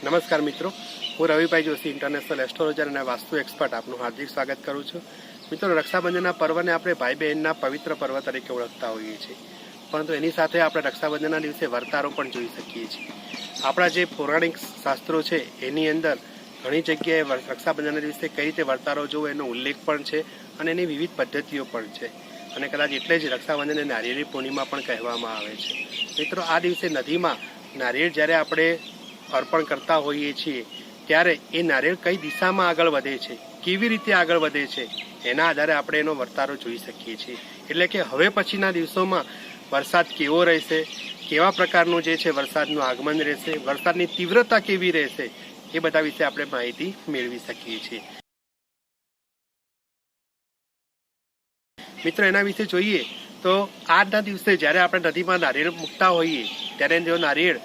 નમસ્કાર મિત્રો, હું રવિભાઈ જોશી, ઇન્ટરનેશનલ એસ્ટ્રોલોજર અને વાસ્તુ એક્સપર્ટ આપનું હાર્દિક સ્વાગત કરું છું. મિત્રો, રક્ષાબંધનના પર્વને આપણે ભાઈ બહેનના પવિત્ર પર્વ તરીકે ઓળખતા હોઈએ છીએ, પરંતુ એની સાથે આપણે રક્ષાબંધનના દિવસે વર્તારો પણ જોઈ શકીએ છીએ. આપણા જે પૌરાણિક શાસ્ત્રો છે એની અંદર ઘણી જગ્યાએ રક્ષાબંધનના દિવસે કઈ રીતે વર્તારો જોવો એનો ઉલ્લેખ પણ છે અને એની વિવિધ પદ્ધતિઓ પણ છે, અને કદાચ એટલે જ રક્ષાબંધનને નારિયેળી પૂર્ણિમા પણ કહેવામાં આવે છે. મિત્રો, આ દિવસે નદીમાં નારિયેળ જ્યારે આપણે અર્પણ કરતા હોઈએ છીએ ત્યારે એ નારિયેળ કઈ દિશામાં આગળ વધે છે, કેવી રીતે આગળ વધે છે, એના આધારે આપણે એનો વર્તારો જોઈ શકીએ છીએ. એટલે કે હવે પછીના દિવસોમાં વરસાદ કેવો રહેશે, કેવા પ્રકારનું જે છે વરસાદનું આગમન રહેશે, વરસાદની તીવ્રતા કેવી રહેશે, એ બધા વિશે આપણે માહિતી મેળવી શકીએ છીએ. મિત્રો, એના વિશે જોઈએ તો આજના દિવસે જ્યારે આપણે નદીમાં નારિયેળ મૂકતા હોઈએ ત્યારે જો નારિયેળ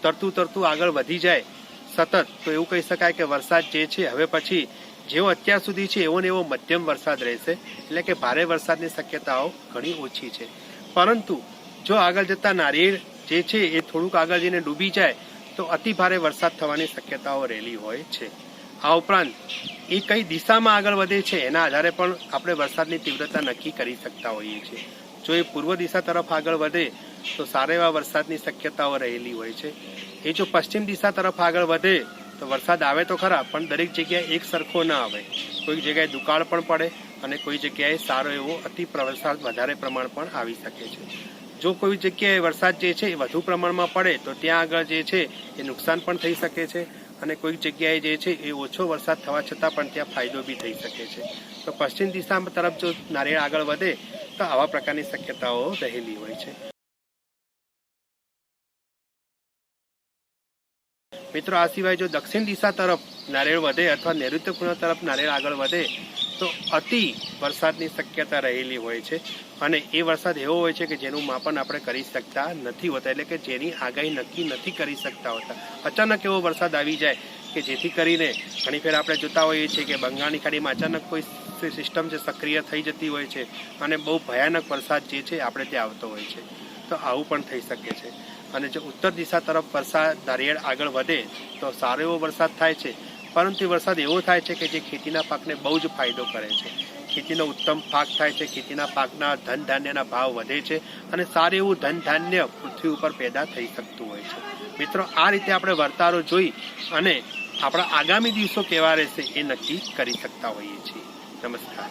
તરતું આગળ વધી જાય સતત, તો એવું કહી શકાય કે વરસાદ જે છે હવે પછી જેવો અત્યાર સુધી છે એવો ને એવો મધ્યમ વરસાદ રહેશે. એટલે કે ભારે વરસાદની શક્યતાઓ ઘણી ઓછી છે. પરંતુ જો આગળ જતા નારિયેળ જે છે એ થોડુંક આગળ જઈને ડૂબી જાય તો અતિ ભારે વરસાદ થવાની શક્યતાઓ રહેલી હોય છે. આ ઉપરાંત એ કઈ દિશામાં આગળ વધે છે એના આધારે પણ આપણે વરસાદની તીવ્રતા નક્કી કરી શકતા હોઈએ છીએ. જો એ પૂર્વ દિશા તરફ આગળ વધે તો સારા એવા વરસાદની શક્યતાઓ રહેલી હોય છે. એ જો પશ્ચિમ દિશા તરફ આગળ વધે તો વરસાદ આવે તો ખરા, પણ દરેક જગ્યાએ એક સરખો ના આવે. કોઈક જગ્યાએ દુકાળ પણ પડે અને કોઈ જગ્યાએ સારો એવો અતિ વરસાદ વધારે પ્રમાણ પણ આવી શકે છે. જો કોઈ જગ્યાએ વરસાદ જે છે એ વધુ પ્રમાણમાં પડે તો ત્યાં આગળ જે છે એ નુકસાન પણ થઈ શકે છે, અને કોઈક જગ્યાએ જે છે એ ઓછો વરસાદ થવા છતાં પણ ત્યાં ફાયદો બી થઈ શકે છે. તો પશ્ચિમ દિશા તરફ જો નારિયેળ આગળ વધે તો આવા પ્રકારની શક્યતાઓ રહેલી હોય છે. મિત્રો, આ સિવાય જો દક્ષિણ દિશા તરફ નારિયેળ વધે અથવા નૈઋત્ય ખૂણા તરફ નારિયેળ આગળ વધે તો અતિ વરસાદની શક્યતા રહેલી હોય છે, અને એ વરસાદ એવો હોય છે કે જેનું માપન આપણે કરી શકતા નથી હોતા. એટલે કે જેની આગાહી નક્કી નથી કરી શકતા હોતા. અચાનક એવો વરસાદ આવી જાય કે જેથી કરીને ઘણી ફેર આપણે જોતા હોઈએ છીએ કે બંગાળની ખાડીમાં અચાનક કોઈ સિસ્ટમ છે સક્રિય થઈ જતી હોય છે અને બહુ ભયાનક વરસાદ જે છે આપણે ત્યાં આવતો હોય છે. તો આવું પણ થઈ શકે છે. અને જો ઉત્તર દિશા તરફ વરસાદ નારિયેળ આગળ વધે તો સારો એવો વરસાદ થાય છે, પરંતુ વરસાદ એવો થાય છે કે જે ખેતીના પાકને બહુ જ ફાયદો કરે છે. ખેતીનો ઉત્તમ પાક થાય છે, ખેતીના પાકના ધન ધાન્યના ભાવ વધે છે અને સારું એવું ધન ધાન્ય પૃથ્વી ઉપર પેદા થઈ શકતું હોય છે. મિત્રો, આ રીતે આપણે વર્તારો જોઈ અને આપણા આગામી દિવસો કેવા રહેશે એ નક્કી કરી શકતા હોઈએ છીએ. નમસ્કાર.